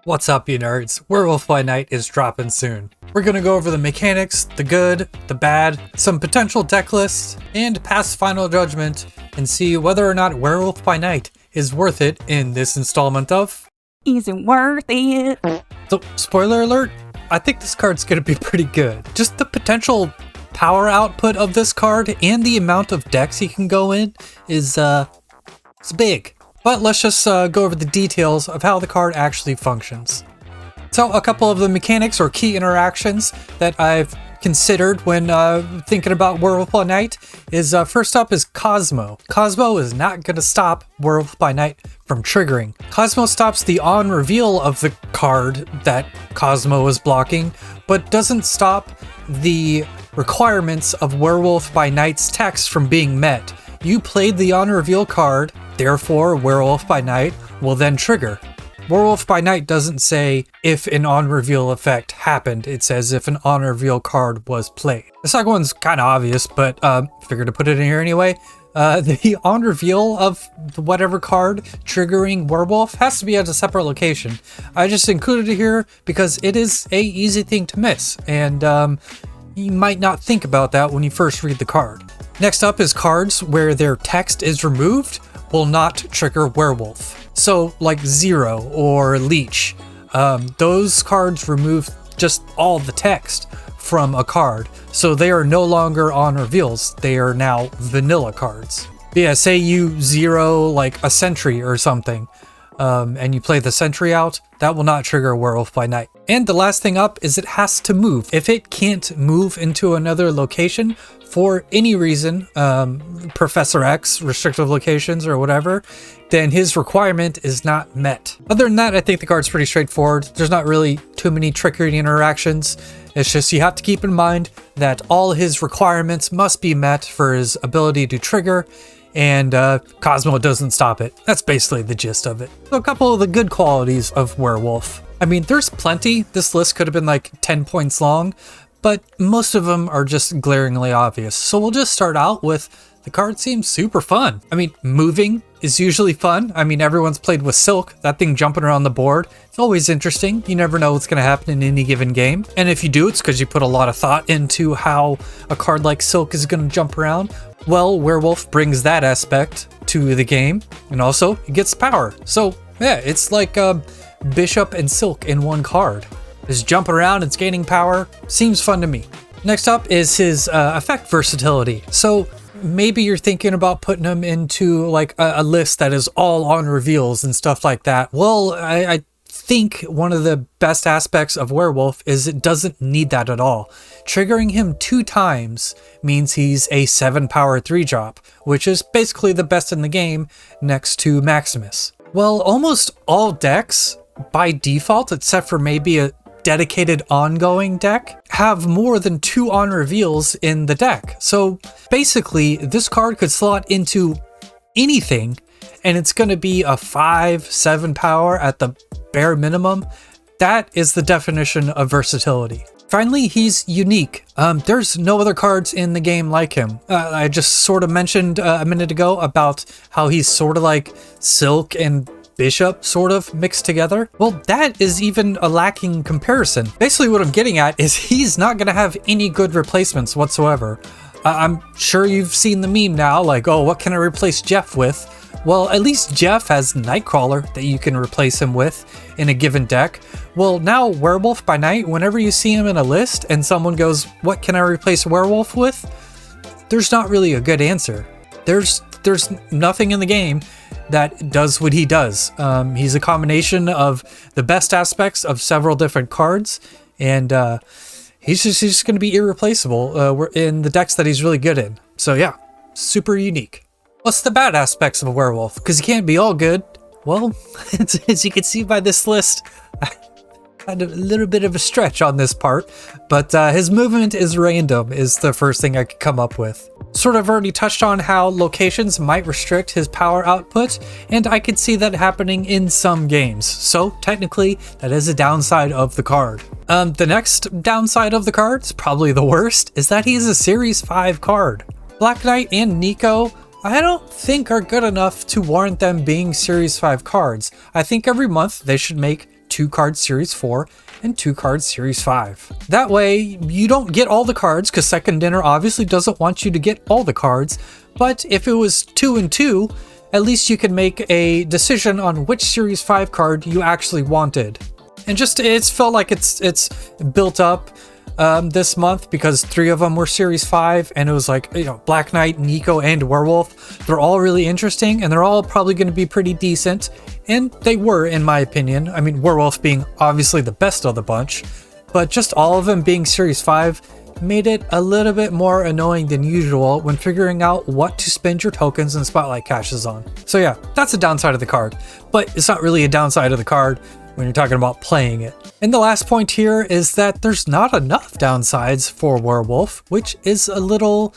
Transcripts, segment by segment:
What's up, you nerds? Werewolf by Night is dropping soon. We're gonna go over the mechanics, the good, the bad, some potential deck lists, and pass final judgment, and see whether or not Werewolf by Night is worth it in this installment of... Is it worth it? So, spoiler alert, I think this card's gonna be pretty good. Just the potential power output of this card and the amount of decks he can go in is, it's big. But let's just go over the details of how the card actually functions. So a couple of the mechanics or key interactions that I've considered when thinking about Werewolf by Night is first up is Cosmo. Cosmo is not going to stop Werewolf by Night from triggering. Cosmo stops the on reveal of the card that Cosmo is blocking, but doesn't stop the requirements of Werewolf by Night's text from being met. You played the on reveal card, therefore Werewolf by Night will then trigger. Werewolf by Night doesn't say if an on-reveal effect happened, it says if an on-reveal card was played. The second one's kind of obvious, but figured to put it in here anyway. The on-reveal of whatever card triggering Werewolf has to be at a separate location. I just included it here because it is a easy thing to miss, and you might not think about that when you first read the card. Next up is cards where their text is removed will not trigger Werewolf. So like Zero or Leech, those cards remove just all the text from a card. So they are no longer on reveals, they are now vanilla cards. But yeah, say you zero like a sentry or something, and you play the sentry out, that will not trigger Werewolf by Night. And the last thing up is it has to move. If it can't move into another location for any reason, Professor X, restrictive locations or whatever, then his requirement is not met. Other than that, I think the card's pretty straightforward. There's not really too many trickery interactions. It's just you have to keep in mind that all his requirements must be met for his ability to trigger, and Cosmo doesn't stop it. That's basically the gist of it. So a couple of the good qualities of Werewolf. I mean, there's plenty. This list could have been like 10 points long, but most of them are just glaringly obvious. So we'll just start out with the card seems super fun. I mean, moving is usually fun. I mean, everyone's played with Silk, that thing jumping around the board. It's always interesting. You never know what's going to happen in any given game. And if you do, it's because you put a lot of thought into how a card like Silk is going to jump around. Well, Werewolf brings that aspect to the game, and also it gets power. So yeah, it's like Bishop and Silk in one card. It's jumping around, it's gaining power. Seems fun to me. Next up is his effect versatility. So maybe you're thinking about putting him into like a list that is all on reveals and stuff like that. Well, I think one of the best aspects of Werewolf is it doesn't need that at all. Triggering him 2 times means he's a 7 power 3-drop, which is basically the best in the game next to Maximus. Well, almost all decks, by default, except for maybe a dedicated ongoing deck, have more than 2 on reveals in the deck. So basically, this card could slot into anything, and it's going to be a 5-7 power at the bare minimum. That is the definition of versatility. Finally, he's unique. There's no other cards in the game like him. I just sort of mentioned a minute ago about how he's sort of like Silk and Bishop sort of mixed together. Well, that is even a lacking comparison. Basically what I'm getting at is he's not going to have any good replacements whatsoever. I'm sure you've seen the meme now, like, oh, what can I replace Jeff with? Well, at least Jeff has Nightcrawler that you can replace him with in a given deck. Well, now Werewolf by Night, whenever you see him in a list and someone goes, what can I replace Werewolf with? There's not really a good answer. There's nothing in the game that does what he does. He's a combination of the best aspects of several different cards, and he's just going to be irreplaceable in the decks that he's really good in. So yeah, super unique. What's the bad aspects of a Werewolf? Because he can't be all good. Well, as you can see by this list, I had a little bit of a stretch on this part, but his movement is random is the first thing I could come up with. Sort of already touched on how locations might restrict his power output, and I could see that happening in some games. So technically, that is a downside of the card. The next downside of the card, is probably the worst, is that he's a Series 5 card. Black Knight and Nico, I don't think are good enough to warrant them being Series 5 cards. I think every month they should make 2 cards Series 4 and 2 cards Series 5. That way, you don't get all the cards, because Second Dinner obviously doesn't want you to get all the cards, but if it was 2 and 2, at least you can make a decision on which Series 5 card you actually wanted. And just, it's felt like it's built up this month, because 3 of them were Series 5, and it was like, you know, Black Knight, Nico, and Werewolf. They're all really interesting, and they're all probably going to be pretty decent, and they were, in my opinion. I mean, Werewolf being obviously the best of the bunch, but just all of them being Series 5 made it a little bit more annoying than usual when figuring out what to spend your tokens and spotlight caches on. So yeah, that's a downside of the card, but it's not really a downside of the card when you're talking about playing it. And the last point here is that there's not enough downsides for Werewolf, which is a little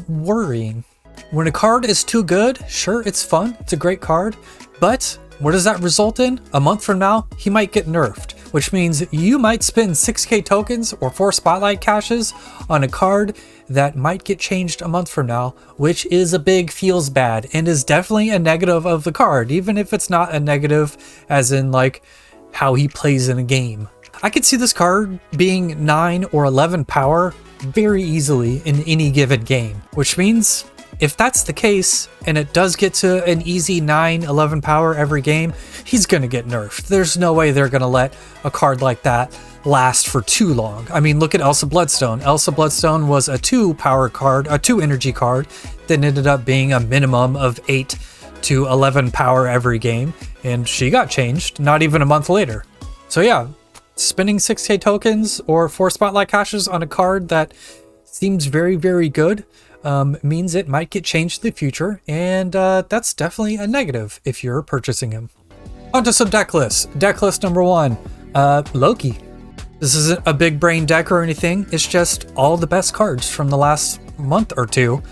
worrying. When a card is too good, sure, it's fun, it's a great card, but what does that result in? A month from now, he might get nerfed, which means you might spend 6k tokens or 4 spotlight caches on a card that might get changed a month from now, which is a big feels bad and is definitely a negative of the card, even if it's not a negative as in like how he plays in a game. I could see this card being 9 or 11 power very easily in any given game, which means if that's the case, and it does get to an easy 9, 11 power every game, he's gonna get nerfed. There's no way they're gonna let a card like that last for too long. I mean, look at Elsa Bloodstone. Elsa Bloodstone was a 2 power card, a 2 energy card, that ended up being a minimum of 8 to 11 power every game, and she got changed not even a month later. So yeah, spending 6k tokens or 4 spotlight caches on a card that seems very, very good means it might get changed in the future, and that's definitely a negative if you're purchasing him. Onto some deck lists. Deck list number 1, Loki. This isn't a big brain deck or anything, it's just all the best cards from the last month or two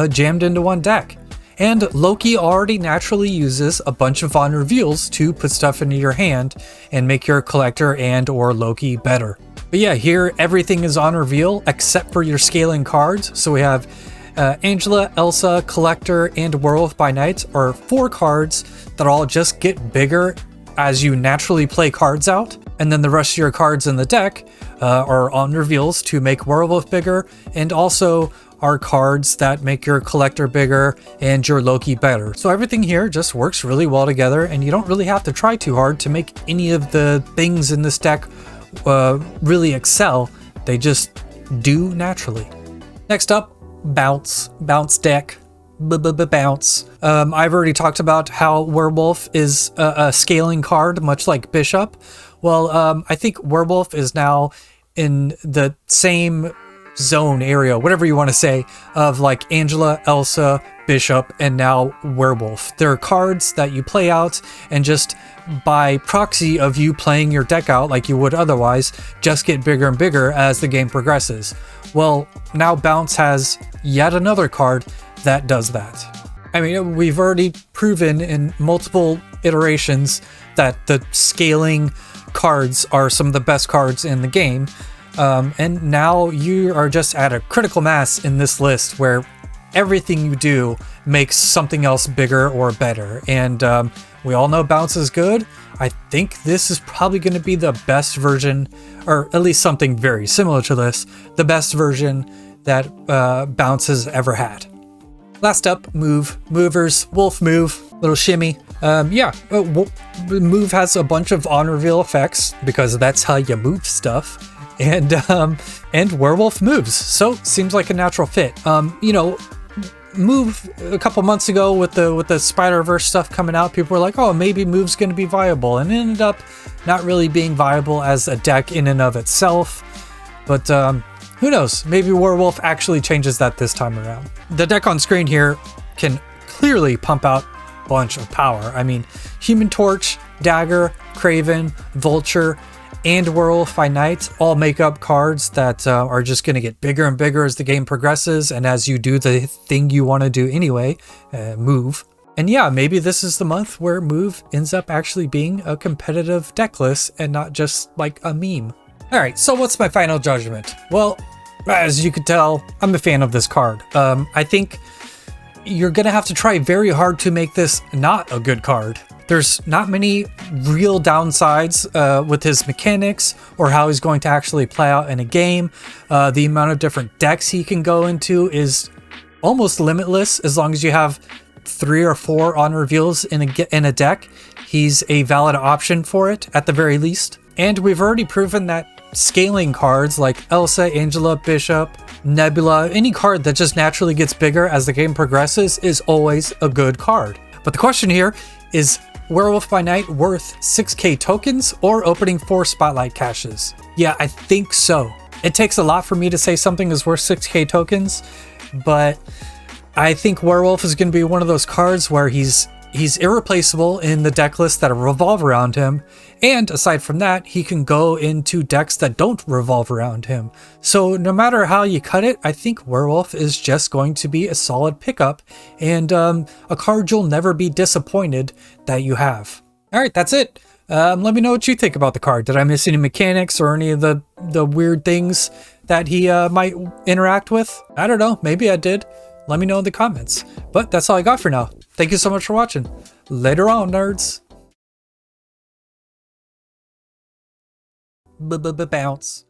jammed into one deck. And Loki already naturally uses a bunch of on reveals to put stuff into your hand and make your collector and or Loki better. But yeah, here everything is on reveal except for your scaling cards. So we have Angela, Elsa, Collector, and Werewolf by Night are 4 cards that all just get bigger as you naturally play cards out. And then the rest of your cards in the deck are on reveals to make Werewolf bigger, and also are cards that make your Collector bigger and your Loki better. So everything here just works really well together, and you don't really have to try too hard to make any of the things in this deck really excel. They just do naturally. Next up, Bounce deck. Bounce. I've already talked about how Werewolf is a scaling card, much like Bishop. Well, I think Werewolf is now in the same zone area, whatever you want to say, of like Angela, Elsa, Bishop, and now Werewolf. They're cards that you play out, and just by proxy of you playing your deck out like you would otherwise, just get bigger and bigger as the game progresses. Well, now Bounce has yet another card that does that. I mean, we've already proven in multiple iterations that the scaling cards are some of the best cards in the game. And now you are just at a critical mass in this list where everything you do makes something else bigger or better. And we all know Bounce is good. I think this is probably going to be the best version, or at least something very similar to this, the best version that Bounce has ever had. Last up, Movers, Wolf Move, little shimmy. Move has a bunch of on reveal effects because that's how you move stuff. And Werewolf moves, so seems like a natural fit. Move a couple months ago with the Spider-Verse stuff coming out, people were like, oh, maybe Move's going to be viable, and it ended up not really being viable as a deck in and of itself. But who knows? Maybe Werewolf actually changes that this time around. The deck on screen here can clearly pump out a bunch of power. I mean, Human Torch, Dagger, Craven, Vulture, and Werewolf by Night all make up cards that are just going to get bigger and bigger as the game progresses, and as you do the thing you want to do anyway, Move. And yeah, maybe this is the month where Move ends up actually being a competitive deck list and not just like a meme. Alright, so what's my final judgment? Well, as you can tell, I'm a fan of this card. I think you're going to have to try very hard to make this not a good card There's not many real downsides with his mechanics or how he's going to actually play out in a game. The amount of different decks he can go into is almost limitless. As long as you have 3 or 4 on reveals in a deck, he's a valid option for it at the very least. And we've already proven that scaling cards like Elsa, Angela, Bishop, Nebula, any card that just naturally gets bigger as the game progresses is always a good card. But the question here is Werewolf by Night worth 6k tokens or opening 4 spotlight caches? Yeah, I think so. It takes a lot for me to say something is worth 6k tokens, but I think Werewolf is going to be one of those cards where he's irreplaceable in the deck lists that revolve around him, and aside from that, he can go into decks that don't revolve around him. So no matter how you cut it, I think Werewolf is just going to be a solid pickup, and a card you'll never be disappointed that you have. Alright, that's it. Let me know what you think about the card. Did I miss any mechanics or any of the weird things that he might interact with? I don't know, maybe I did. Let me know in the comments. But that's all I got for now. Thank you so much for watching. Later on, nerds. Bounce.